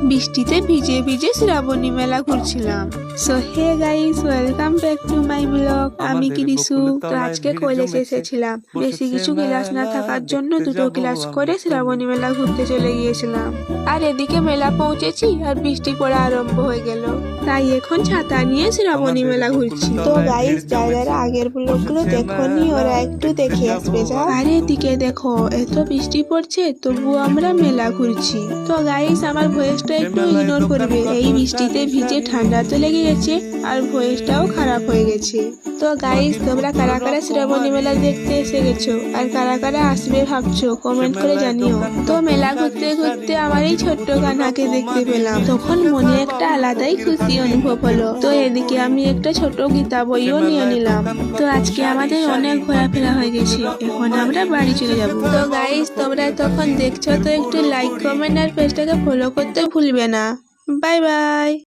বৃষ্টিতে ভিজে ভিজে শ্রাবণী মেলা ঘুরছিলাম। So hey guys, welcome back to my blog. আমি কিরিসু। তো আজকে কলেজে এসেছিলাম, বেশি কিছু ক্লাস না থাকার জন্য দুটো ক্লাস করে শ্রাবণী মেলা ঘুরতে চলে গিয়েছিলাম। আর এদিকে মেলা পৌঁছেছি আর বৃষ্টি পড়া আরম্ভ হয়ে গেল, তাই এখন ছাতা নিয়ে শ্রাবণী মেলা ঘুরছি। তো গাইস, যারা আগের ব্লগগুলো দেখোনি ওরা একটু দেখে আসবে যা। আর এদিকে দেখো, এত বৃষ্টি পড়ছে তবুও আমরা মেলা ঘুরছি। তো গাইস, আমার ভয়েসটা একটু ইগনোর করবে, এই বৃষ্টিতে ভিজে ঠান্ডা তো লেগে গেছে আর ভয়েসটাও খারাপ হয়ে গেছে। তো গাইস, তোমরা কারা কারা শ্রাবণী মেলা দেখতে এসে গেছো আর কারা কারা আসবে ভাবছো কমেন্ট করে জানিও। তো মেলা ঘুরতে ঘুরতে আমার এই ছোট্ট কানাকে দেখতে পেলাম, তখন মনে একটা আলাদাই খুশি অনুভব হলো। তো এদিকে আমি একটা ছোট গীতা বইও নিয়ে নিলাম। তো আজকে আমাদের অনেক ঘোরাফেরা হয়ে গেছে, এখন আমরা বাড়ি চলে যাব। তো গাইস, তোমরা তখন দেখছো তো একটু লাইক কমেন্ট আর পেজটাকে ফলো করতে ভুলবে না। Bye bye.